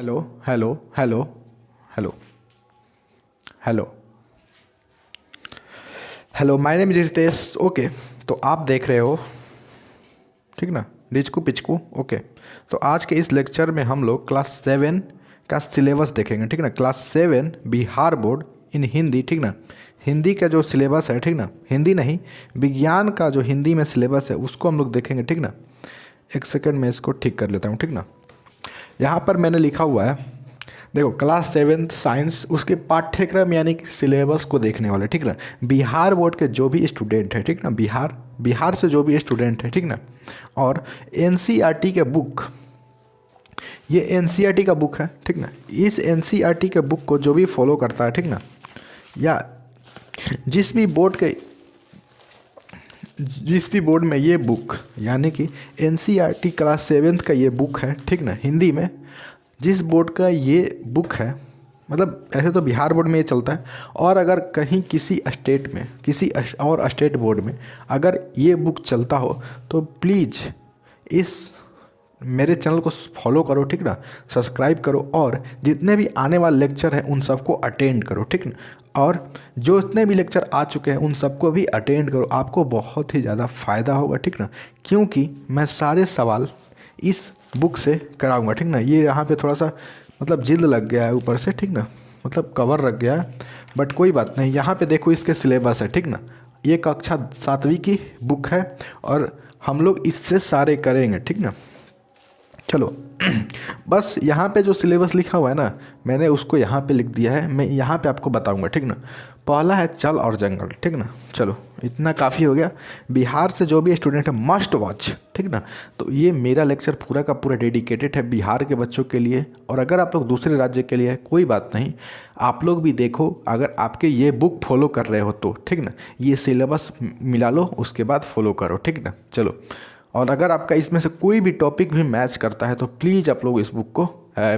Hello hello hello hello hello hello, my name is Ritesh. Okay, तो आप देख रहे हो, ठीक ना, डिचकू पिचकू। ओके, तो आज के इस लेक्चर में हम लोग क्लास 7 का सिलेबस देखेंगे, ठीक ना। क्लास 7 बिहार बोर्ड इन हिंदी, ठीक ना। हिंदी का जो सिलेबस है, ठीक ना, हिंदी नहीं, विज्ञान का जो हिंदी में सिलेबस है उसको हम लोग देखेंगे, ठीक ना। एक सेकंड में इसको ठीक कर लेता हूँ, ठीक ना। यहाँ पर मैंने लिखा हुआ है, देखो, क्लास 7 साइंस, उसके पाठ्यक्रम यानी कि सिलेबस को देखने वाले, ठीक ना। बिहार बोर्ड के जो भी स्टूडेंट है, ठीक ना, बिहार बिहार से जो भी स्टूडेंट है, ठीक ना, और एनसीईआरटी के बुक, ये एनसीईआरटी का बुक है, ठीक ना। इस एनसीईआरटी के बुक को जो भी फॉलो करता है, ठीक ना, या जिस भी बोर्ड में ये बुक यानी कि एनसीईआरटी क्लास 7 का ये बुक है, ठीक ना, हिंदी में, जिस बोर्ड का ये बुक है, मतलब ऐसे तो बिहार बोर्ड में ये चलता है, और अगर कहीं किसी स्टेट में, और स्टेट बोर्ड में अगर ये बुक चलता हो तो प्लीज़ इस मेरे चैनल को फॉलो करो, ठीक ना, सब्सक्राइब करो, और जितने भी आने वाले लेक्चर हैं उन सबको अटेंड करो, ठीक ना। और जो इतने भी लेक्चर आ चुके हैं उन सबको भी अटेंड करो, आपको बहुत ही ज़्यादा फ़ायदा होगा, ठीक ना, क्योंकि मैं सारे सवाल इस बुक से कराऊंगा, ठीक ना। ये यहाँ पे थोड़ा सा मतलब जिल्द लग गया है ऊपर से, ठीक ना, मतलब कवर रख गया है, बट कोई बात नहीं। यहाँ पे देखो इसके सिलेबस है, ठीक ना। ये कक्षा 7वीं की बुक है और हम लोग इससे सारे करेंगे, ठीक ना। चलो बस यहाँ पे जो सिलेबस लिखा हुआ है ना, मैंने उसको यहाँ पे लिख दिया है, मैं यहाँ पे आपको बताऊँगा, ठीक ना। पहला है जल और जंगल, ठीक ना। चलो, इतना काफ़ी हो गया। बिहार से जो भी स्टूडेंट है मस्ट वॉच, ठीक ना। तो ये मेरा लेक्चर पूरा का पूरा डेडिकेटेड है बिहार के बच्चों के लिए, और अगर आप लोग दूसरे राज्य के लिए है कोई बात नहीं, आप लोग भी देखो, अगर आपके ये बुक फॉलो कर रहे हो तो, ठीक ना, ये सिलेबस मिला लो, उसके बाद फॉलो करो, ठीक ना। चलो, और अगर आपका इसमें से कोई भी टॉपिक भी मैच करता है तो प्लीज़ आप लोग इस बुक को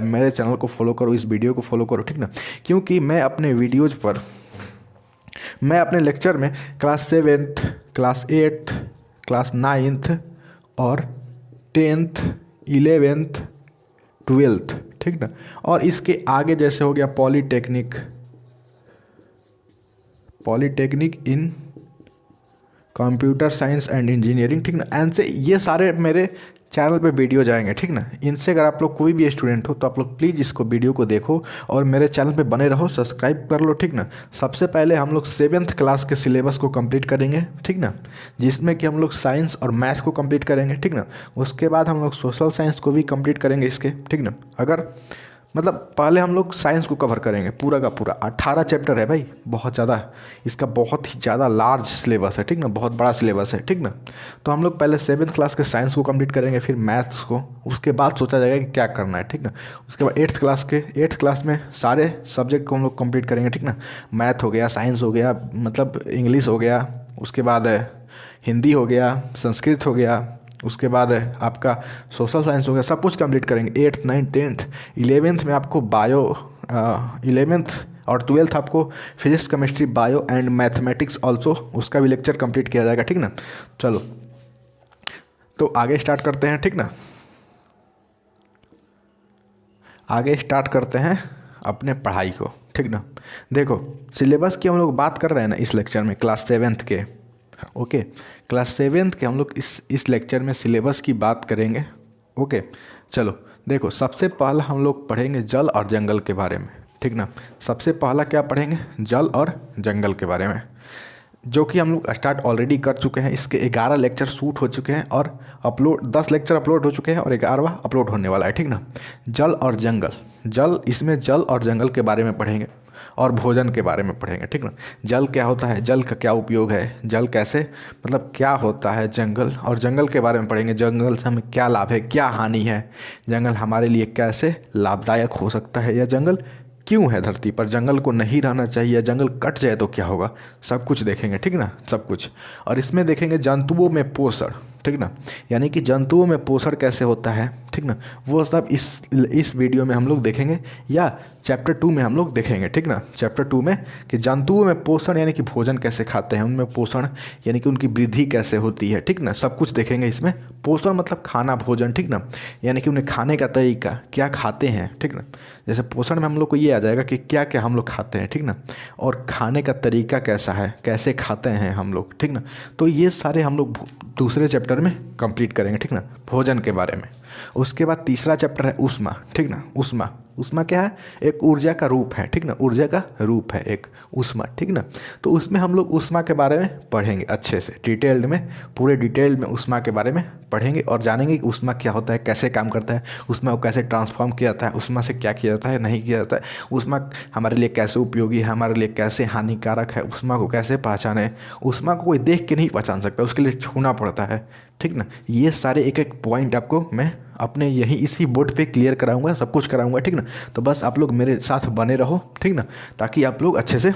मेरे चैनल को फॉलो करो, इस वीडियो को फॉलो करो, ठीक ना। क्योंकि मैं अपने वीडियोज़ पर, मैं अपने लेक्चर में क्लास 7, क्लास 8, क्लास 9 और 10th, 11th, 12th, ठीक ना, और इसके आगे जैसे हो गया polytechnic in computer science and engineering, ठीक ना, एंड से ये सारे मेरे चैनल पे वीडियो जाएंगे, ठीक ना। इनसे अगर आप लोग कोई भी स्टूडेंट हो तो आप लोग प्लीज़ इसको वीडियो को देखो और मेरे चैनल पे बने रहो, सब्सक्राइब कर लो, ठीक ना। सबसे पहले हम लोग 7th क्लास के सिलेबस को कंप्लीट करेंगे, ठीक ना, जिसमें कि हम लोग साइंस और मैथ्स को कंप्लीट करेंगे, ठीक ना। उसके बाद हम लोग सोशल साइंस को भी कंप्लीट करेंगे इसके, ठीक ना। अगर मतलब पहले हम लोग साइंस को कवर करेंगे पूरा का पूरा, 18 चैप्टर है भाई, बहुत ज़्यादा, इसका बहुत ही ज़्यादा लार्ज सिलेबस है, ठीक ना, बहुत बड़ा सिलेबस है, ठीक ना। तो हम लोग पहले 7th क्लास के साइंस को कंप्लीट करेंगे, फिर मैथ्स को, उसके बाद सोचा जाएगा कि क्या करना है, ठीक ना। उसके बाद 8th क्लास में सारे सब्जेक्ट को हम लोग कंप्लीट करेंगे, ठीक ना। मैथ हो गया, साइंस हो गया, मतलब इंग्लिश हो गया, उसके बाद हिंदी हो गया, संस्कृत हो गया, उसके बाद है आपका सोशल साइंस हो गया, सब कुछ कंप्लीट करेंगे। 8th 9th 10th 11th में आपको बायो, 11th और 12th आपको physics chemistry bio and mathematics also, उसका भी लेक्चर कंप्लीट किया जाएगा, ठीक ना। चलो, तो आगे स्टार्ट करते हैं, ठीक ना। आगे स्टार्ट करते हैं अपने पढ़ाई को, ठीक ना। देखो, सिलेबस की हम लोग बात कर रहे हैं ना इस लेक्चर में, क्लास 7th के। ओके, क्लास 7th के हम लोग इस लेक्चर में सिलेबस की बात करेंगे। ओके, चलो देखो, सबसे पहला हम लोग पढ़ेंगे जल और जंगल के बारे में, ठीक ना। सबसे पहला क्या पढ़ेंगे? जल और जंगल के बारे में, जो कि हम लोग स्टार्ट ऑलरेडी कर चुके हैं। इसके 11 लेक्चर शूट हो चुके हैं और 10 लेक्चर अपलोड हो चुके हैं और 11वां अपलोड होने वाला है, ठीक ना। जल और जंगल, इसमें जल और जंगल के बारे में पढ़ेंगे और भोजन के बारे में पढ़ेंगे, ठीक ना। जल क्या होता है, जल का क्या उपयोग है, जल कैसे, मतलब क्या होता है जंगल, और जंगल के बारे में पढ़ेंगे, जंगल से हमें क्या लाभ है, क्या हानि है, जंगल हमारे लिए कैसे लाभदायक हो सकता है, या जंगल क्यों है धरती पर, जंगल को नहीं रहना चाहिए, जंगल कट जाए तो क्या होगा, सब कुछ देखेंगे, ठीक ना, सब कुछ। और इसमें देखेंगे जंतुओं में पोषण, ठीक ना, यानी कि जंतुओं में पोषण कैसे होता है, ठीक ना, वो सब इस वीडियो में हम लोग देखेंगे या चैप्टर 2 में हम लोग देखेंगे, ठीक ना। चैप्टर 2 में कि जंतुओं में पोषण यानी कि भोजन कैसे खाते हैं, उनमें पोषण यानी कि उनकी वृद्धि कैसे होती है, ठीक ना, सब कुछ देखेंगे इसमें। पोषण मतलब खाना, भोजन, ठीक ना, यानी कि उन्हें खाने का तरीका, क्या खाते हैं, ठीक ना। जैसे पोषण में हम लोग को ये आ जाएगा कि क्या क्या हम लोग खाते हैं, ठीक ना, और खाने का तरीका कैसा है, कैसे खाते हैं हम लोग, ठीक ना। तो ये सारे हम लोग दूसरे चैप्टर में कंप्लीट करेंगे, ठीक ना, भोजन के बारे में। उसके बाद तीसरा चैप्टर है ऊष्मा, ठीक ना। ऊष्मा, ऊष्मा क्या है? एक ऊर्जा का रूप है, ठीक ना, ऊर्जा का रूप है एक ऊष्मा, ठीक ना। तो उसमें हम लोग ऊष्मा के बारे में पढ़ेंगे अच्छे से, डिटेल्ड में, पूरे डिटेल में ऊष्मा के बारे में पढ़ेंगे और जानेंगे कि ऊष्मा क्या होता है, कैसे काम करता है, ऊष्मा को कैसे ट्रांसफॉर्म किया जाता है, ऊष्मा से क्या किया जाता है, नहीं किया जाता है, ऊष्मा हमारे लिए कैसे उपयोगी है, हमारे लिए कैसे हानिकारक है, ऊष्मा को कैसे पहचाने। ऊष्मा को कोई देख के नहीं पहचान सकता, उसके लिए छूना पड़ता है, ठीक ना। ये सारे एक एक पॉइंट आपको मैं अपने यही इसी बोर्ड पे क्लियर कराऊंगा, सब कुछ कराऊंगा, ठीक ना। तो बस आप लोग मेरे साथ बने रहो, ठीक ना, ताकि आप लोग अच्छे से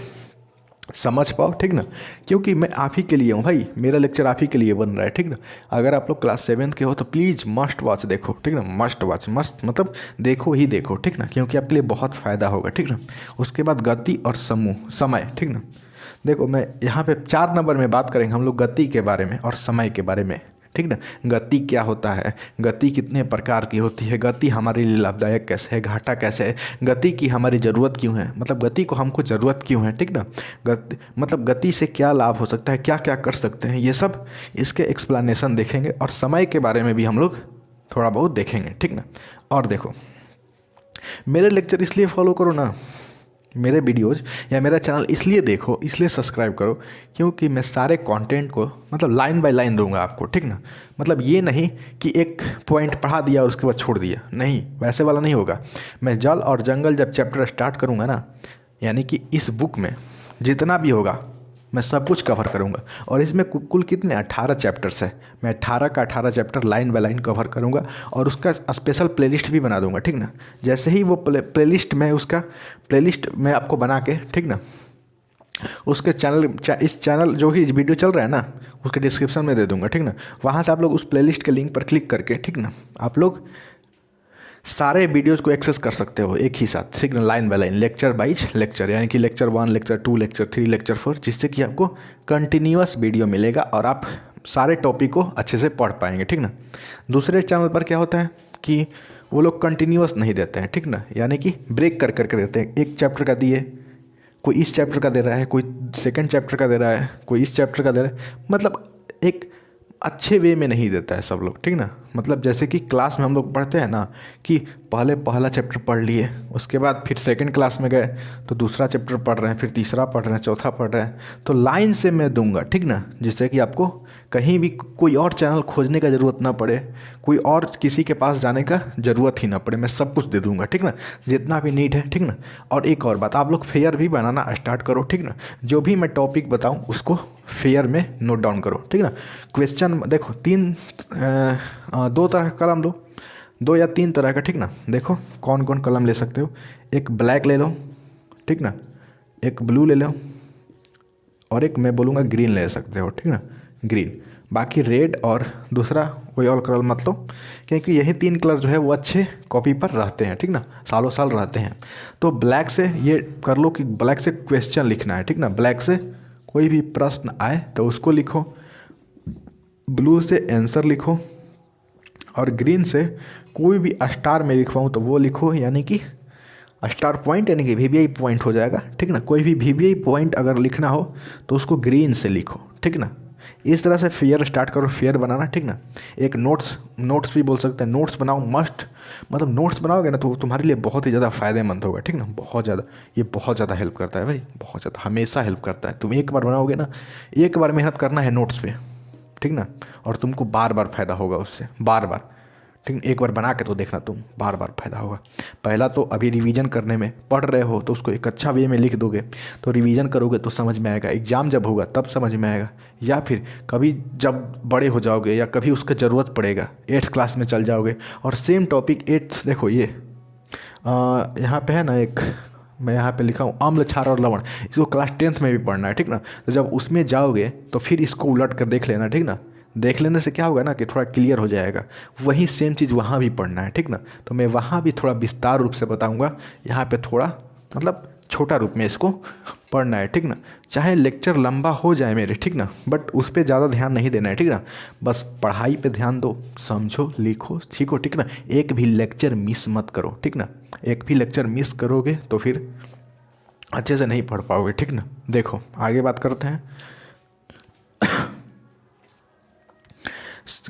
समझ पाओ, ठीक ना। क्योंकि मैं आप ही के लिए हूँ भाई, मेरा लेक्चर आप ही के लिए बन रहा है, ठीक ना। अगर आप लोग क्लास 7 के हो तो प्लीज़ मस्ट वॉच देखो, ठीक ना, मस्ट वॉच, मस्त मतलब देखो ही देखो, ठीक ना, क्योंकि आपके लिए बहुत फ़ायदा होगा, ठीक ना। उसके बाद गति और समूह समय, ठीक ना। देखो मैं यहाँ पे 4 नंबर में बात करेंगे हम लोग गति के बारे में और समय के बारे में, ठीक ना। गति क्या होता है, गति कितने प्रकार की होती है, गति हमारे लिए लाभदायक कैसे है, घाटा कैसे है, गति की हमारी ज़रूरत क्यों है, मतलब गति को हमको ज़रूरत क्यों है, ठीक ना। गति मतलब गति से क्या लाभ हो सकता है, क्या क्या कर सकते हैं, ये सब इसके एक्सप्लेनेशन देखेंगे। और समय के बारे में भी हम लोग थोड़ा बहुत देखेंगे, ठीक ना। और देखो मेरे लेक्चर इसलिए फॉलो करो ना, मेरे वीडियोज़ या मेरा चैनल इसलिए देखो, इसलिए सब्सक्राइब करो, क्योंकि मैं सारे कंटेंट को मतलब लाइन बाय लाइन दूंगा आपको, ठीक ना। मतलब ये नहीं कि एक पॉइंट पढ़ा दिया और उसके बाद छोड़ दिया, नहीं, वैसे वाला नहीं होगा। मैं जल और जंगल जब चैप्टर स्टार्ट करूँगा ना, यानी कि इस बुक में जितना भी होगा मैं सब कुछ कवर करूँगा। और इसमें कुल कितने 18 चैप्टर्स है, मैं 18 का 18 chapter line by line cover करूँगा और उसका स्पेशल प्लेलिस्ट भी बना दूँगा, ठीक ना। जैसे ही वो प्लेलिस्ट में उसका प्लेलिस्ट मैं आपको बना के, ठीक ना, उसके इस चैनल जो ही वीडियो चल रहा है ना, उसके डिस्क्रिप्शन में दे दूँगा, ठीक ना। वहाँ से आप लोग उस प्लेलिस्ट के लिंक पर क्लिक करके, ठीक ना, आप लोग सारे वीडियोज़ को एक्सेस कर सकते हो एक ही साथ, ठीक ना, line by line, lecture wise lecture, यानी कि लेक्चर 1, लेक्चर 2, लेक्चर 3, लेक्चर 4, जिससे कि आपको कंटिन्यूअस वीडियो मिलेगा और आप सारे टॉपिक को अच्छे से पढ़ पाएंगे, ठीक ना। दूसरे चैनल पर क्या होता है कि वो लोग कंटिन्यूअस नहीं देते हैं, ठीक ना, यानी कि ब्रेक कर करके देते हैं। एक चैप्टर का दिए, कोई इस चैप्टर का दे रहा है, कोई सेकेंड चैप्टर का दे रहा है, कोई इस चैप्टर का दे रहा है, मतलब एक अच्छे वे में नहीं देता है सब लोग, ठीक ना। मतलब जैसे कि क्लास में हम लोग पढ़ते हैं ना कि पहले पहला चैप्टर पढ़ लिए, उसके बाद फिर सेकंड क्लास में गए तो दूसरा चैप्टर पढ़ रहे हैं, फिर तीसरा पढ़ रहे हैं, चौथा पढ़ रहे हैं, तो लाइन से मैं दूंगा, ठीक ना, जिससे कि आपको कहीं भी कोई और चैनल खोजने का ज़रूरत ना पड़े, कोई और किसी के पास जाने का ज़रूरत ही ना पड़े, मैं सब कुछ दे दूंगा, ठीक ना, जितना भी नीड है, ठीक ना। और एक और बात, आप लोग फेयर भी बनाना स्टार्ट करो, ठीक ना। जो भी मैं टॉपिक बताऊँ उसको फेयर में नोट डाउन करो, ठीक ना। क्वेश्चन देखो 2 तरह का कलम लो, 2 या 3 तरह का, ठीक ना। देखो कौन कौन कलम ले सकते हो, एक ब्लैक ले लो, ठीक ना, एक ब्लू ले लो और एक मैं बोलूँगा ग्रीन ले सकते हो, ठीक ना, ग्रीन। बाकी रेड और दूसरा कोई और कलर मत लो, क्योंकि यही 3 कलर जो है वो अच्छे कॉपी पर रहते हैं, ठीक ना, सालों साल रहते हैं। तो ब्लैक से ये कर लो कि ब्लैक से क्वेश्चन लिखना है, ठीक ना, ब्लैक से कोई भी प्रश्न आए तो उसको लिखो, ब्लू से आंसर लिखो और ग्रीन से कोई भी स्टार में लिखवाऊँ तो वो लिखो, यानी कि स्टार पॉइंट, यानी कि वीवीआई पॉइंट हो जाएगा, ठीक ना। कोई भी वीवीआई पॉइंट अगर लिखना हो तो उसको ग्रीन से लिखो, ठीक ना। इस तरह से फेयर स्टार्ट करो, फेयर बनाना, ठीक ना। एक नोट्स भी बोल सकते हैं, नोट्स बनाओ मस्ट, मतलब नोट्स बनाओगे ना तो तुम्हारे लिए बहुत ही ज़्यादा फ़ायदेमंद होगा, ठीक ना, बहुत ज़्यादा, ये बहुत ज़्यादा हेल्प करता है भाई, बहुत ज़्यादा, हमेशा हेल्प करता है। तुम एक बार बनाओगे ना, एक बार मेहनत करना है नोट्स पे, ठीक ना, और तुमको बार बार फ़ायदा होगा उससे, बार बार, ठीक। एक बार बना के तो देखना, तुम बार बार फ़ायदा होगा। पहला तो अभी रिवीजन करने में पढ़ रहे हो तो उसको एक अच्छा वे में लिख दोगे तो रिवीजन करोगे तो समझ में आएगा, एग्ज़ाम जब होगा तब समझ में आएगा, या फिर कभी जब बड़े हो जाओगे या कभी उसका ज़रूरत पड़ेगा, 8th क्लास में चल जाओगे और सेम टॉपिक 8th, देखो ये यहाँ पे है ना, एक मैं यहाँ पे लिखा हूँ अम्ल, क्षार और लवण, इसको क्लास 10th में भी पढ़ना है, ठीक ना। तो जब उसमें जाओगे तो फिर इसको उलट कर देख लेना, ठीक ना, देख लेने से क्या होगा ना कि थोड़ा क्लियर हो जाएगा। वही सेम चीज़ वहाँ भी पढ़ना है, ठीक ना। तो मैं वहाँ भी थोड़ा विस्तार रूप से बताऊँगा, यहाँ पे थोड़ा मतलब छोटा रूप में इसको पढ़ना है, ठीक ना। चाहे लेक्चर लंबा हो जाए मेरे, ठीक ना, बट उस पर ज़्यादा ध्यान नहीं देना है, ठीक ना। बस पढ़ाई पे ध्यान दो, समझो, लिखो, सीखो, ठीक ना। एक भी लेक्चर मिस मत करो, ठीक ना। एक भी लेक्चर मिस करोगे तो फिर अच्छे से नहीं पढ़ पाओगे, ठीक ना। देखो आगे बात करते हैं,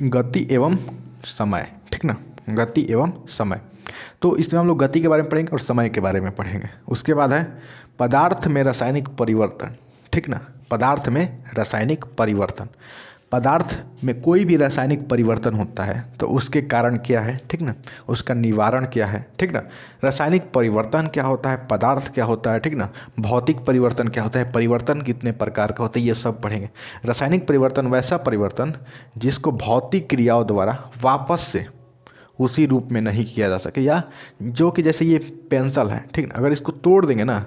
गति एवं समय, ठीक ना। गति एवं समय, तो इसमें हम लोग गति के बारे में पढ़ेंगे और समय के बारे में पढ़ेंगे। उसके बाद है पदार्थ में रासायनिक परिवर्तन, ठीक ना। पदार्थ में रासायनिक परिवर्तन, पदार्थ में कोई भी रासायनिक परिवर्तन होता है तो उसके कारण क्या है, ठीक ना, उसका निवारण क्या है, ठीक ना। रासायनिक परिवर्तन क्या होता है, पदार्थ क्या होता है, ठीक ना। भौतिक परिवर्तन क्या होता है, परिवर्तन कितने प्रकार का होता है, ये सब पढ़ेंगे। रासायनिक परिवर्तन वैसा परिवर्तन जिसको भौतिक क्रियाओं द्वारा वापस से उसी रूप में नहीं किया जा सके, या जो कि जैसे ये पेंसिल है, ठीक ना, अगर इसको तोड़ देंगे ना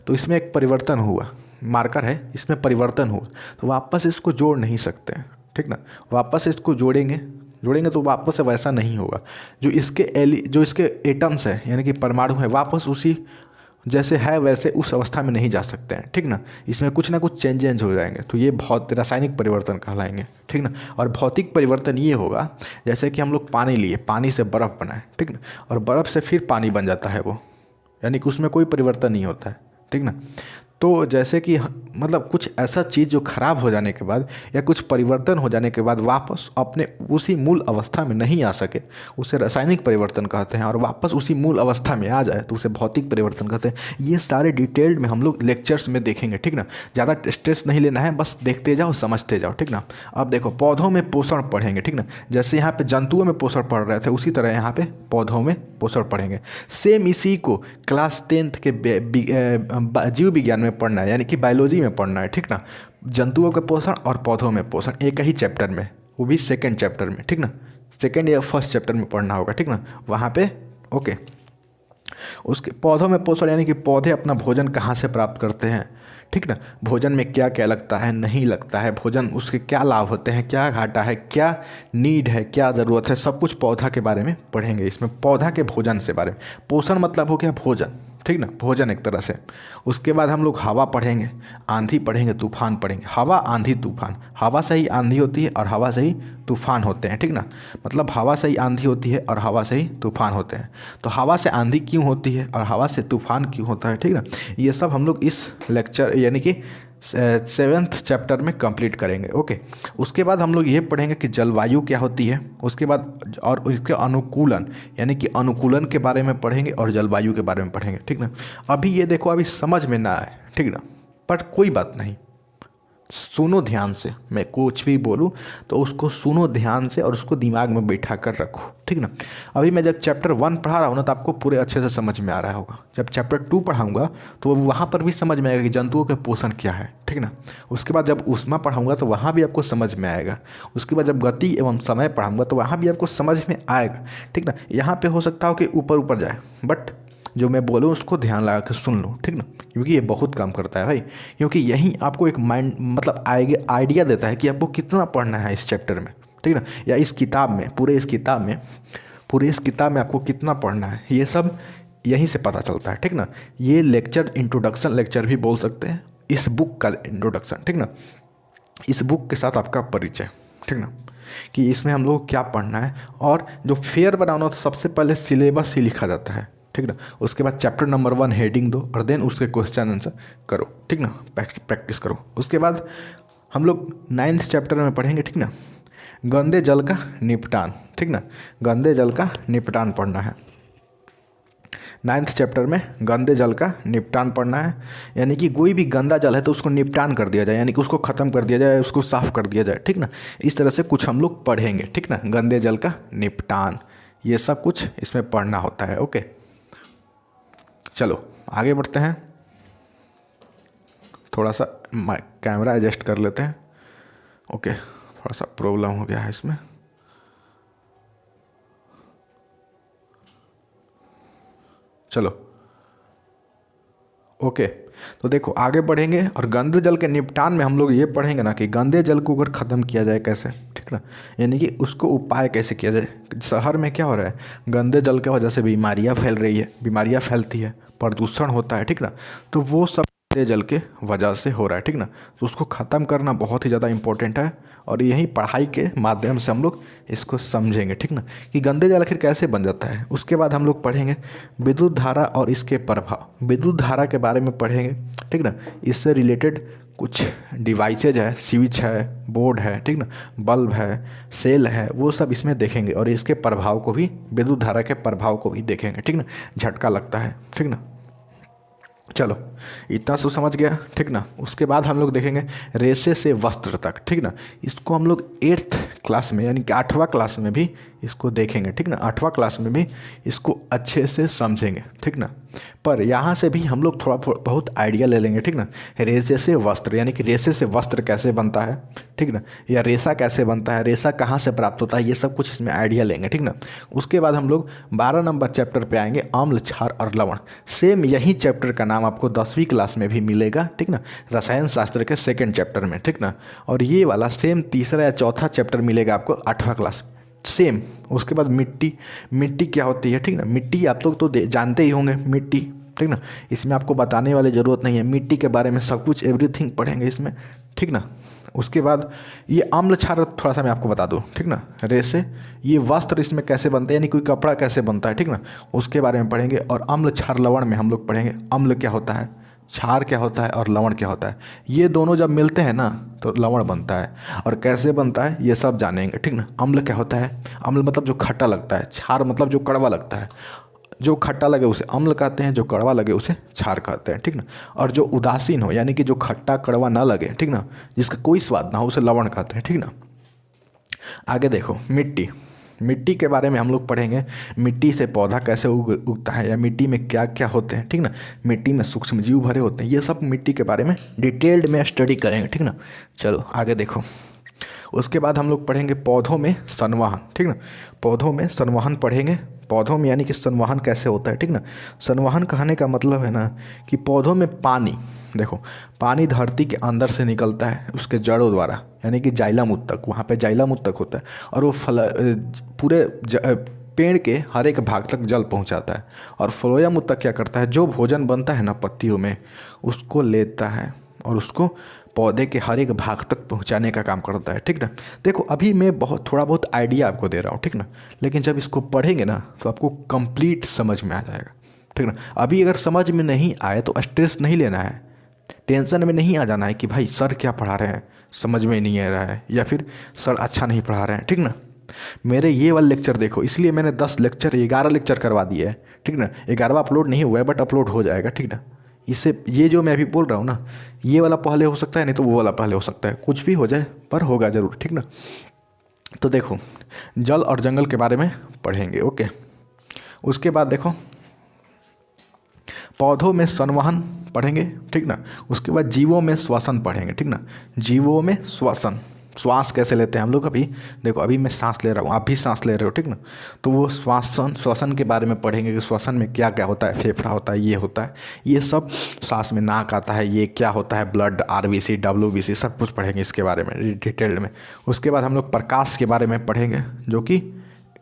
तो इसमें एक परिवर्तन हुआ, मार्कर है इसमें परिवर्तन हुआ, तो वापस इसको जोड़ नहीं सकते हैं, ठीक ना। वापस इसको जोड़ेंगे जोड़ेंगे तो वापस से वैसा नहीं होगा। जो इसके एटम्स है यानी कि परमाणु है, वापस उसी जैसे है वैसे उस अवस्था में नहीं जा सकते हैं, ठीक ना। इसमें कुछ ना कुछ चेंजेस हो जाएंगे, तो ये बहुत रासायनिक परिवर्तन कहलाएंगे, ठीक ना। और भौतिक परिवर्तन ये होगा जैसे कि हम लोग पानी लिए, पानी से बर्फ़ बनाए, ठीक ना, और बर्फ़ से फिर पानी बन जाता है वो, यानी कि उसमें कोई परिवर्तन नहीं होता है, ठीक ना। तो जैसे कि मतलब कुछ ऐसा चीज़ जो खराब हो जाने के बाद या कुछ परिवर्तन हो जाने के बाद वापस अपने उसी मूल अवस्था में नहीं आ सके, उसे रासायनिक परिवर्तन कहते हैं। और वापस उसी मूल अवस्था में आ जाए तो उसे भौतिक परिवर्तन कहते हैं। ये सारे डिटेल्ड में हम लोग लेक्चर्स में देखेंगे, ठीक ना। ज़्यादा स्ट्रेस नहीं लेना है, बस देखते जाओ, समझते जाओ, ठीक ना। अब देखो पौधों में पोषण पढ़ेंगे, ठीक ना। जैसे यहाँ पे जंतुओं में पोषण पढ़ रहे थे उसी तरह यहाँ पे पौधों में पोषण पढ़ेंगे। सेम इसी को क्लास 10th के जीव विज्ञान में पढ़ना है, यानी कि बायोलॉजी में पढ़ना है, ठीक ना। जंतुओं के पोषण और पौधों में पोषण एक ही चैप्टर में, वो भी सेकंड चैप्टर में, ठीक ना। सेकंड या फर्स्ट चैप्टर में पढ़ना होगा, ठीक ना, वहाँ पे। ओके, उसके पौधों में पोषण यानी कि पौधे अपना भोजन कहाँ से प्राप्त करते हैं, ठीक ना। भोजन में क्या क्या लगता है, नहीं लगता है, भोजन उसके क्या लाभ होते हैं, क्या घाटा है, क्या नीड है, क्या ज़रूरत है, सब कुछ पौधा के बारे में पढ़ेंगे इसमें, पौधा के भोजन से बारे में। पोषण मतलब हो गया भोजन, ठीक ना, भोजन एक तरह से। उसके बाद हम लोग हवा पढ़ेंगे, आंधी पढ़ेंगे, तूफान पढ़ेंगे। हवा, आंधी, तूफान, हवा से ही आंधी होती है और हवा से ही तूफान होते हैं, ठीक ना। मतलब हवा से ही आंधी होती है और हवा से ही तूफान होते हैं। तो हवा से आंधी क्यों होती है और हवा से तूफान क्यों होता है, ठीक ना, ये सब हम लोग इस लेक्चर यानी कि 7th चैप्टर में कंप्लीट करेंगे। ओके, उसके बाद हम लोग ये पढ़ेंगे कि जलवायु क्या होती है। उसके बाद और उसके अनुकूलन यानी कि अनुकूलन के बारे में पढ़ेंगे और जलवायु के बारे में पढ़ेंगे, ठीक ना। अभी ये देखो, अभी समझ में ना आए, ठीक ना, बट कोई बात नहीं, सुनो ध्यान से, मैं कुछ भी बोलूँ तो उसको सुनो ध्यान से और उसको दिमाग में बैठा कर रखो, ठीक ना। अभी मैं जब चैप्टर 1 पढ़ा रहा हूँ ना तो आपको पूरे अच्छे से समझ में आ रहा होगा। जब चैप्टर 2 पढ़ाऊँगा तो वहाँ पर भी समझ में आएगा कि जंतुओं के पोषण क्या है, ठीक ना। उसके बाद जब ऊष्मा पढ़ाऊँगा तो वहाँ भी आपको समझ में आएगा। उसके बाद जब गति एवं समय पढ़ाऊँगा तो वहाँ भी आपको समझ में आएगा, ठीक ना। यहाँ पर हो सकता हो कि ऊपर ऊपर जाए, बट जो मैं बोलूँ उसको ध्यान लगा के सुन लो, ठीक ना, क्योंकि ये बहुत काम करता है भाई। क्योंकि यही आपको एक माइंड मतलब आइडिया देता है कि आपको कितना पढ़ना है इस चैप्टर में, ठीक ना, या इस किताब में, पूरे इस किताब में आपको कितना पढ़ना है, ये सब यहीं से पता चलता है, ठीक ना। ये लेक्चर इंट्रोडक्शन लेक्चर भी बोल सकते हैं, इस बुक का इंट्रोडक्शन, ठीक ना, इस बुक के साथ आपका परिचय, ठीक ना, कि इसमें हम लोग को क्या पढ़ना है। और जो फेयर बनाना तो सबसे पहले सिलेबस ही लिखा जाता है, ठीक ना। उसके बाद चैप्टर नंबर 1 हेडिंग दो और देन उसके क्वेश्चन आंसर करो, ठीक ना, प्रैक्टिस करो। उसके बाद हम लोग 9th चैप्टर में पढ़ेंगे, ठीक ना, गंदे जल का निपटान, ठीक ना, गंदे जल का निपटान पढ़ना है। 9th चैप्टर में गंदे जल का निपटान पढ़ना है, यानी कि कोई भी गंदा जल है तो उसको निपटान कर दिया जाए, यानी कि उसको ख़त्म कर दिया जाए, उसको साफ़ कर दिया जाए, ठीक ना। इस तरह से कुछ हम लोग पढ़ेंगे, ठीक ना, गंदे जल का निपटान, ये सब कुछ इसमें पढ़ना होता है। ओके, चलो आगे बढ़ते हैं। थोड़ा सा कैमरा एडजस्ट कर लेते हैं। ओके, थोड़ा सा प्रॉब्लम हो गया है इसमें। चलो ओके। तो देखो आगे बढ़ेंगे और गंदे जल के निपटान में हम लोग ये पढ़ेंगे ना कि गंदे जल को अगर ख़त्म किया जाए कैसे, ठीक ना, यानी कि उसको उपाय कैसे किया जाए। शहर में क्या हो रहा है, गंदे जल की वजह से बीमारियाँ फैल रही है, बीमारियाँ फैलती है, प्रदूषण होता है, ठीक ना, तो वो सब गंदे जल के वजह से हो रहा है, ठीक ना। तो उसको ख़त्म करना बहुत ही ज़्यादा इंपॉर्टेंट है और यही पढ़ाई के माध्यम से हम लोग इसको समझेंगे, ठीक ना, कि गंदे जल आखिर कैसे बन जाता है। उसके बाद हम लोग पढ़ेंगे विद्युत धारा और इसके प्रभाव, विद्युत धारा के बारे में पढ़ेंगे, ठीक ना। इससे रिलेटेड कुछ डिवाइसेज है, स्विच है, बोर्ड है, ठीक ना, बल्ब है, सेल है, वो सब इसमें देखेंगे और इसके प्रभाव को भी, विद्युत धारा के प्रभाव को भी देखेंगे, ठीक ना। झटका लगता है, ठीक ना। चलो इतना सो समझ गया, ठीक ना। उसके बाद हम लोग देखेंगे रेशे से वस्त्र तक, ठीक ना। इसको हम लोग 8th क्लास में यानी कि 8वां क्लास में भी इसको देखेंगे, ठीक ना। 8वां क्लास में भी इसको अच्छे से समझेंगे, ठीक ना। पर यहाँ से भी हम लोग थोड़ा बहुत आइडिया ले लेंगे, ठीक ना। रेशे से वस्त्र यानी कि रेशे से वस्त्र कैसे बनता है, ठीक ना, या रेशा कैसे बनता है, रेशा कहाँ से प्राप्त होता है, ये सब कुछ इसमें आइडिया लेंगे, ठीक ना। उसके बाद हम लोग 12 नंबर चैप्टर पे आएंगे, अम्ल, क्षार और लवण। सेम यही चैप्टर का नाम आपको 10वीं क्लास में भी मिलेगा, ठीक ना, रसायन शास्त्र के 2nd चैप्टर में, ठीक ना। और ये वाला सेम तीसरा या चौथा चैप्टर मिलेगा आपको 8वां क्लास सेम। उसके बाद मिट्टी, मिट्टी क्या होती है, ठीक ना। मिट्टी आप लोग तो जानते ही होंगे मिट्टी, ठीक ना, इसमें आपको बताने वाली ज़रूरत नहीं है, मिट्टी के बारे में सब कुछ एवरीथिंग पढ़ेंगे इसमें, ठीक ना। उसके बाद ये अम्ल क्षार थोड़ा सा मैं आपको बता दूँ, ठीक ना। रेशे, ये वस्त्र इसमें कैसे बनते हैं यानी कोई कपड़ा कैसे बनता है, ठीक ना, उसके बारे में पढ़ेंगे। और अम्ल क्षार लवण में हम लोग पढ़ेंगे अम्ल क्या होता है, क्षार क्या होता है और लवण क्या होता है। ये दोनों जब मिलते हैं ना तो लवण बनता है, और कैसे बनता है ये सब जानेंगे, ठीक ना। अम्ल क्या होता है, अम्ल मतलब जो खट्टा लगता है, क्षार मतलब जो कड़वा लगता है, जो खट्टा लगे उसे अम्ल कहते हैं, जो कड़वा लगे उसे क्षार कहते हैं, ठीक ना। और जो उदासीन हो यानी कि जो खट्टा कड़वा ना लगे, ठीक ना, जिसका कोई स्वाद ना हो उसे लवण कहते हैं, ठीक ना। आगे देखो मिट्टी, मिट्टी के बारे में हम लोग पढ़ेंगे, मिट्टी से पौधा कैसे उगता है या मिट्टी में क्या क्या होते हैं, ठीक ना। मिट्टी में सूक्ष्म जीव भरे होते हैं, ये सब मिट्टी के बारे में डिटेल्ड में स्टडी करेंगे, ठीक ना। चलो आगे देखो। उसके बाद हम लोग पढ़ेंगे पौधों में संवहन, ठीक ना। पौधों में संवहन पढ़ेंगे, पौधों में यानी कि संवहन कैसे होता है, ठीक ना। संवहन कहने का मतलब है ना कि पौधों में पानी, देखो पानी धरती के अंदर से निकलता है उसके जड़ों द्वारा यानी कि जाइलम उत्तक, वहाँ पे जाइलम उत्तक होता है, और वो पूरे पेड़ के हर एक भाग तक जल पहुँचाता है। और फ्लोएम उत्तक क्या करता है, जो भोजन बनता है ना पत्तियों में उसको लेता है और उसको पौधे के हर एक भाग तक पहुंचाने का काम करता है, ठीक ना। देखो अभी मैं थोड़ा बहुत आइडिया आपको दे रहा हूँ, ठीक ना, लेकिन जब इसको पढ़ेंगे ना तो आपको कंप्लीट समझ में आ जाएगा, ठीक ना। अभी अगर समझ में नहीं आए तो स्ट्रेस नहीं लेना है, टेंशन में नहीं आ जाना है कि भाई सर क्या पढ़ा रहे हैं समझ में नहीं आ रहा है, या फिर सर अच्छा नहीं पढ़ा रहे हैं, ठीक ना। मेरे ये वाला लेक्चर देखो, इसलिए मैंने 10 लेक्चर 11 लेक्चर करवा दिए है, ठीक ना। 11वां अपलोड नहीं हुआ है बट अपलोड हो जाएगा, ठीक ना। इससे ये जो मैं अभी बोल रहा हूँ ना, ये वाला पहले हो सकता है नहीं तो वो वाला पहले हो सकता है, कुछ भी हो जाए पर होगा ज़रूर, ठीक ना। तो देखो जल और जंगल के बारे में पढ़ेंगे, ओके। उसके बाद देखो पौधों में संवहन पढ़ेंगे, ठीक ना। उसके बाद जीवों में श्वसन पढ़ेंगे, ठीक ना। जीवों में श्वसन, श्वास कैसे लेते हैं हम लोग, अभी देखो अभी मैं सांस ले रहा हूँ, आप भी सांस ले रहे हो, ठीक ना। तो वो श्वसन के बारे में पढ़ेंगे कि श्वसन में क्या क्या होता है, फेफड़ा होता है, ये होता है, ये सब सांस में नाक आता है, ये क्या होता है, ब्लड, RBC, WBC सब कुछ पढ़ेंगे इसके बारे में डिटेल्ड में। उसके बाद हम लोग प्रकाश के बारे में पढ़ेंगे जो कि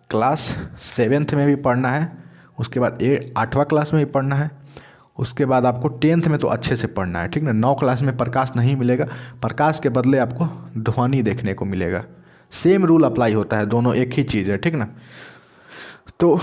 क्लास 7th में भी पढ़ना है, उसके बाद 8वां क्लास में भी पढ़ना है, उसके बाद आपको 10th में तो अच्छे से पढ़ना है, ठीक ना। 9 क्लास में प्रकाश नहीं मिलेगा, प्रकाश के बदले आपको ध्वनि देखने को मिलेगा। सेम रूल अप्लाई होता है, दोनों एक ही चीज़ है, ठीक ना। तो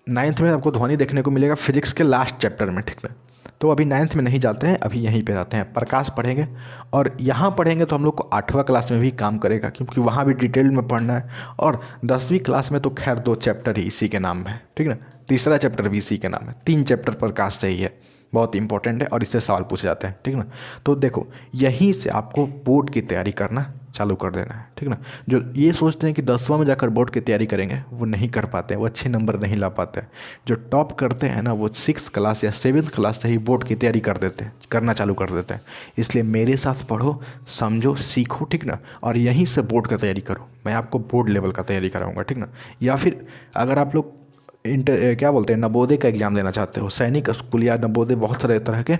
9th में आपको ध्वनि देखने को मिलेगा फिजिक्स के लास्ट चैप्टर में, ठीक ना। तो अभी 9th में नहीं जाते हैं, अभी यहीं पे रहते हैं, प्रकाश पढ़ेंगे। और यहाँ पढ़ेंगे तो हम लोग को 8वां क्लास में भी काम करेगा क्योंकि वहाँ भी डिटेल में पढ़ना है। और 10वीं क्लास में तो खैर 2 चैप्टर ही इसी के नाम है, ठीक ना। तीसरा चैप्टर भी इसी के नाम है, 3 चैप्टर प्रकाश से ही है, बहुत इंपॉर्टेंट है और इससे सवाल पूछे जाते हैं, ठीक ना। तो देखो यहीं से आपको बोर्ड की तैयारी करना चालू कर देना है, ठीक ना। जो ये सोचते हैं कि 10वां में जाकर बोर्ड की तैयारी करेंगे वो नहीं कर पाते हैं, वो अच्छे नंबर नहीं ला पाते हैं। जो टॉप करते हैं ना वो 6th क्लास या 7th क्लास से ही बोर्ड की तैयारी कर देते हैं, करना चालू कर देते हैं। इसलिए मेरे साथ पढ़ो, समझो, सीखो, ठीक ना, और यहीं से बोर्ड का तैयारी करो। मैं आपको बोर्ड लेवल का तैयारी कराऊंगा, ठीक ना। या फिर अगर आप लोग क्या बोलते हैं, नवोदय का एग्ज़ाम देना चाहते हो, सैनिक स्कूल या नवोदय, बहुत सारे तरह के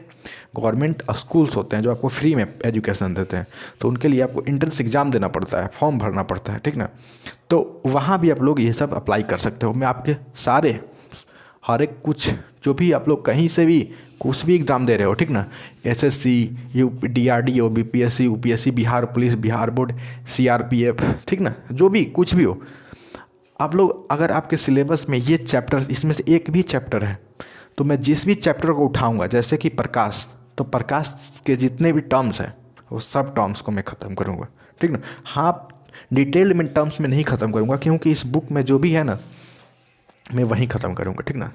गवर्नमेंट स्कूल्स होते हैं जो आपको फ्री में एजुकेशन देते हैं, तो उनके लिए आपको एंट्रेंस एग्ज़ाम देना पड़ता है, फॉर्म भरना पड़ता है, ठीक ना। तो वहाँ भी आप लोग ये सब अप्लाई कर सकते हो। मैं आपके सारे हर एक कुछ जो भी आप लोग कहीं से भी कुछ भी एग्ज़ाम दे रहे हो, ठीक ना, SSC, DRDO, BPSC, UPSC, Bihar police, Bihar board, CRPF, ठीक ना, जो भी कुछ भी हो, आप लोग अगर आपके सिलेबस में ये चैप्टर, इसमें से एक भी चैप्टर है, तो मैं जिस भी चैप्टर को उठाऊंगा, जैसे कि प्रकाश, तो प्रकाश के जितने भी टर्म्स हैं वो सब टर्म्स को मैं ख़त्म करूंगा, ठीक ना। हाँ, डिटेल में टर्म्स में नहीं ख़त्म करूंगा, क्योंकि इस बुक में जो भी है ना मैं वहीं ख़त्म करूंगा, ठीक ना।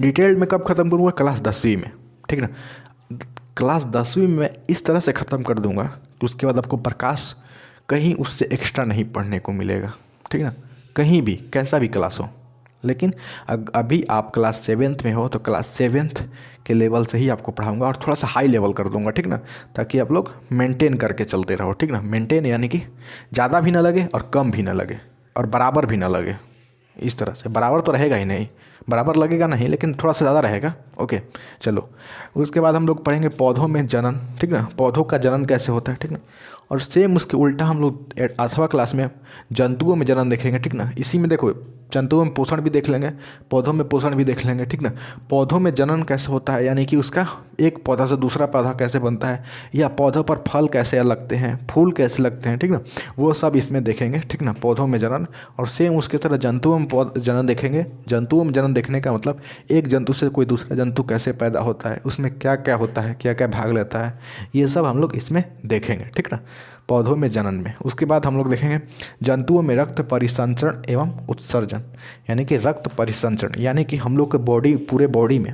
डिटेल में कब ख़त्म करूंगा? क्लास 10वीं में, ठीक ना। क्लास 10वीं में मैं इस तरह से ख़त्म कर दूंगा कि उसके बाद आपको प्रकाश कहीं उससे एक्स्ट्रा नहीं पढ़ने को मिलेगा, ठीक ना, कहीं भी कैसा भी क्लास हो। लेकिन अभी आप क्लास 7th में हो तो क्लास 7th के लेवल से ही आपको पढ़ाऊंगा और थोड़ा सा हाई लेवल कर दूंगा, ठीक ना, ताकि आप लोग मेंटेन करके चलते रहो, ठीक ना। मेंटेन यानी कि ज़्यादा भी ना लगे और कम भी ना लगे और बराबर भी ना लगे, इस तरह से। बराबर तो रहेगा ही नहीं, बराबर लगेगा नहीं, लेकिन थोड़ा सा ज़्यादा रहेगा। ओके, चलो उसके बाद हम लोग पढ़ेंगे पौधों में जनन, ठीक ना, पौधों का जनन कैसे होता है, ठीक ना। और सेम उसके उल्टा हम लोग 8वां क्लास में जंतुओं में जनन देखेंगे, ठीक ना। इसी में देखो जंतुओं में पोषण भी देख लेंगे, पौधों में पोषण भी देख लेंगे, ठीक ना। पौधों में जनन कैसे होता है, यानी कि उसका एक पौधा से दूसरा पौधा कैसे बनता है, या पौधों पर फल कैसे लगते हैं, फूल कैसे लगते हैं, ठीक ना, वो सब इसमें देखेंगे, ठीक ना, पौधों में जनन। और सेम उसके तरह जंतुओं में जनन देखेंगे। जंतुओं में जनन देखने का मतलब एक जंतु से कोई दूसरा जंतु कैसे पैदा होता है, उसमें क्या क्या होता है, क्या क्या भाग लेता है, ये सब हम लोग इसमें देखेंगे, ठीक ना, पौधों में जनन में। उसके बाद हम लोग देखेंगे जंतुओं में रक्त परिसंचरण एवं उत्सर्जन, यानी कि रक्त परिसंचरण, यानी कि हम लोग के बॉडी, पूरे बॉडी में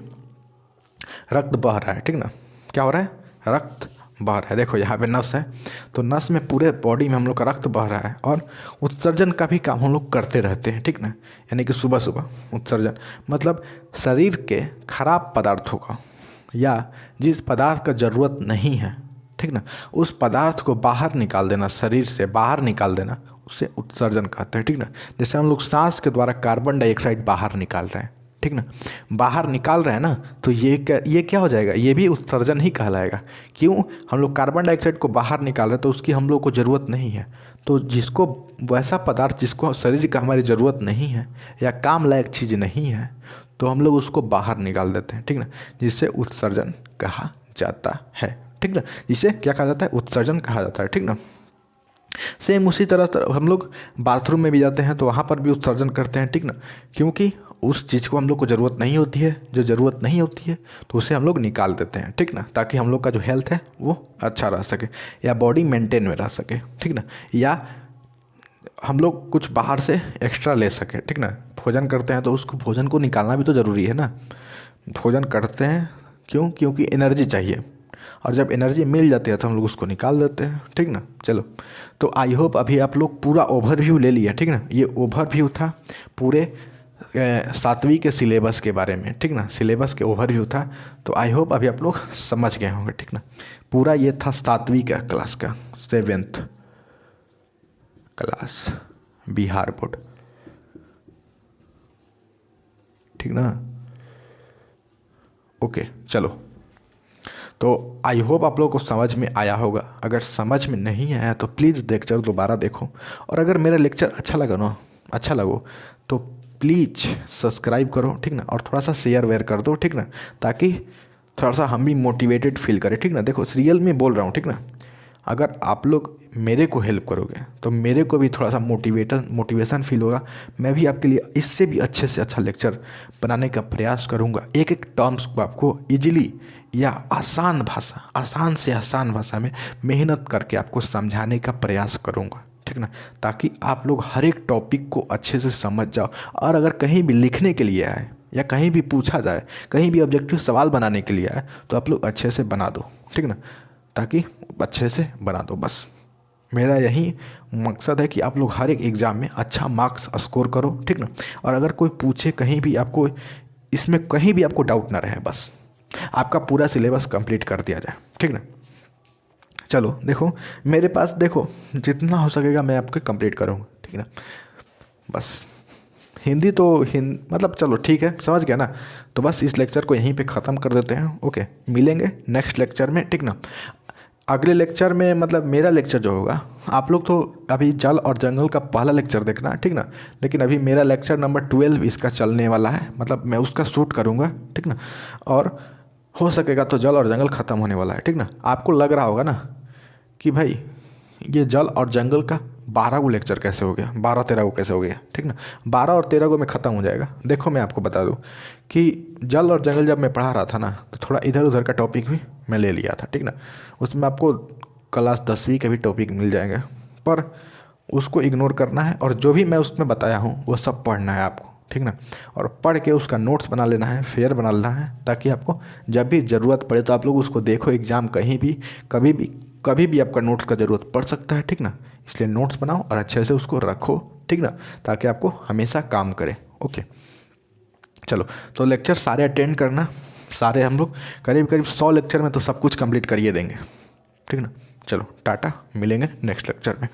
रक्त बह रहा है, ठीक ना, क्या हो रहा है, रक्त बह रहा है। देखो यहाँ पे नस है, तो नस में पूरे बॉडी में हम लोग का रक्त बह रहा है। और उत्सर्जन का भी काम हम लोग करते रहते हैं, ठीक ना, यानी कि सुबह सुबह उत्सर्जन मतलब शरीर के खराब पदार्थों का, या जिस पदार्थ का ज़रूरत नहीं है, ठीक ना, उस पदार्थ को बाहर निकाल देना, शरीर से बाहर निकाल देना, उसे उत्सर्जन कहते हैं, ठीक ना। जैसे हम लोग सांस के द्वारा कार्बन डाइऑक्साइड बाहर निकाल रहे हैं, ठीक ना, बाहर निकाल रहे हैं ना, तो ये क्या हो जाएगा, ये भी उत्सर्जन ही कहलाएगा। क्यों? हम लोग कार्बन डाइऑक्साइड को बाहर निकाल रहे हैं तो उसकी हम लोग को ज़रूरत नहीं है, तो जिसको वैसा पदार्थ जिसको शरीर का हमारी ज़रूरत नहीं है या काम लायक चीज़ नहीं है, तो हम लोग उसको बाहर निकाल देते हैं, ठीक ना, जिससे उत्सर्जन कहा जाता है, ठीक ना, जिसे क्या कहा जाता है, उत्सर्जन कहा जाता है, ठीक ना। सेम उसी तरह हम लोग बाथरूम में भी जाते हैं तो वहाँ पर भी उत्सर्जन करते हैं, ठीक ना, क्योंकि उस चीज़ को हम लोग को ज़रूरत नहीं होती है, जो ज़रूरत नहीं होती है तो उसे हम लोग निकाल देते हैं, ठीक ना, ताकि हम लोग का जो हेल्थ है वो अच्छा रह सके या बॉडी मेंटेन में रह सके, ठीक ना, या हम लोग कुछ बाहर से एक्स्ट्रा ले सके, ठीक ना। भोजन करते हैं तो उसको भोजन को निकालना भी तो ज़रूरी है ना। भोजन करते हैं क्यों? क्योंकि एनर्जी चाहिए, और जब एनर्जी मिल जाती है तो हम लोग उसको निकाल देते हैं, ठीक ना। चलो, तो आई होप अभी आप लोग पूरा ओवरव्यू ले लिया, ठीक ना। ये ओवरव्यू था पूरे 7वीं के सिलेबस के बारे में, ठीक ना, सिलेबस के ओवरव्यू था। तो आई होप अभी आप लोग समझ गए होंगे, ठीक ना। पूरा ये था 7वीं का क्लास का, 7th क्लास बिहार बोर्ड, ठीक ना। ओके, चलो, तो आई होप आप लोगों को समझ में आया होगा। अगर समझ में नहीं आया तो प्लीज़ लेक्चर दोबारा देखो, और अगर मेरा लेक्चर अच्छा लगा ना, अच्छा लगो तो प्लीज़ सब्सक्राइब करो, ठीक ना, और थोड़ा सा शेयर वेयर कर दो, ठीक ना, ताकि थोड़ा सा हम भी मोटिवेटेड फील करें, ठीक ना। देखो रियल में बोल रहा हूँ, ठीक ना, अगर आप लोग मेरे को हेल्प करोगे तो मेरे को भी थोड़ा सा मोटिवेशन फील होगा। मैं भी आपके लिए इससे भी अच्छे से अच्छा लेक्चर बनाने का प्रयास करूँगा। एक एक टर्म्स को आपको इजीली या आसान से आसान भाषा में मेहनत करके आपको समझाने का प्रयास करूँगा, ठीक ना, ताकि आप लोग हर एक टॉपिक को अच्छे से समझ जाओ। और अगर कहीं भी लिखने के लिए आए या कहीं भी पूछा जाए, कहीं भी ऑब्जेक्टिव सवाल बनाने के लिए आए, तो आप लोग अच्छे से बना दो, ठीक ना, ताकि अच्छे से बना दो। बस मेरा यही मकसद है कि आप लोग हर एक एग्ज़ाम में अच्छा मार्क्स स्कोर करो, ठीक ना। और अगर कोई पूछे कहीं भी, आपको इसमें कहीं भी आपको डाउट ना रहे, बस आपका पूरा सिलेबस कंप्लीट कर दिया जाए, ठीक ना। चलो देखो, मेरे पास देखो जितना हो सकेगा मैं आपके कंप्लीट करूँगा, ठीक ना। बस हिंदी तो मतलब चलो ठीक है, समझ गया ना। तो बस इस लेक्चर को यहीं पे ख़त्म कर देते हैं। ओके, मिलेंगे नेक्स्ट लेक्चर में, ठीक ना। अगले लेक्चर में मतलब मेरा लेक्चर जो होगा, आप लोग तो अभी जल और जंगल का पहला लेक्चर देखना, ठीक ना। लेकिन अभी मेरा लेक्चर नंबर 12 इसका चलने वाला है, मतलब मैं उसका शूट करूँगा, ठीक ना। और हो सकेगा तो जल और जंगल ख़त्म होने वाला है, ठीक ना। आपको लग रहा होगा ना कि भाई ये जल और जंगल का 12 को लेक्चर कैसे हो गया, 12-13 को कैसे हो गया, ठीक ना। 12 और 13 को में ख़त्म हो जाएगा। देखो मैं आपको बता दूं कि जल और जंगल जब मैं पढ़ा रहा था ना, तो थोड़ा इधर उधर का टॉपिक भी मैं ले लिया था, ठीक ना। उसमें आपको क्लास 10वीं के भी टॉपिक मिल जाएंगे, पर उसको इग्नोर करना है और जो भी मैं उसमें बताया हूँ वो सब पढ़ना है आपको, ठीक ना। और पढ़ के उसका नोट्स बना लेना है, फेयर बना लेना है, ताकि आपको जब भी ज़रूरत पड़े तो आप लोग उसको देखो। एग्ज़ाम कहीं भी कभी भी आपका नोट्स का ज़रूरत पड़ सकता है, ठीक ना। इसलिए नोट्स बनाओ और अच्छे से उसको रखो, ठीक ना, ताकि आपको हमेशा काम करे। ओके, चलो तो लेक्चर सारे अटेंड करना, सारे हम लोग करीब करीब 100 लेक्चर में तो सब कुछ कंप्लीट करिए देंगे, ठीक ना। चलो टाटा, मिलेंगे नेक्स्ट लेक्चर में।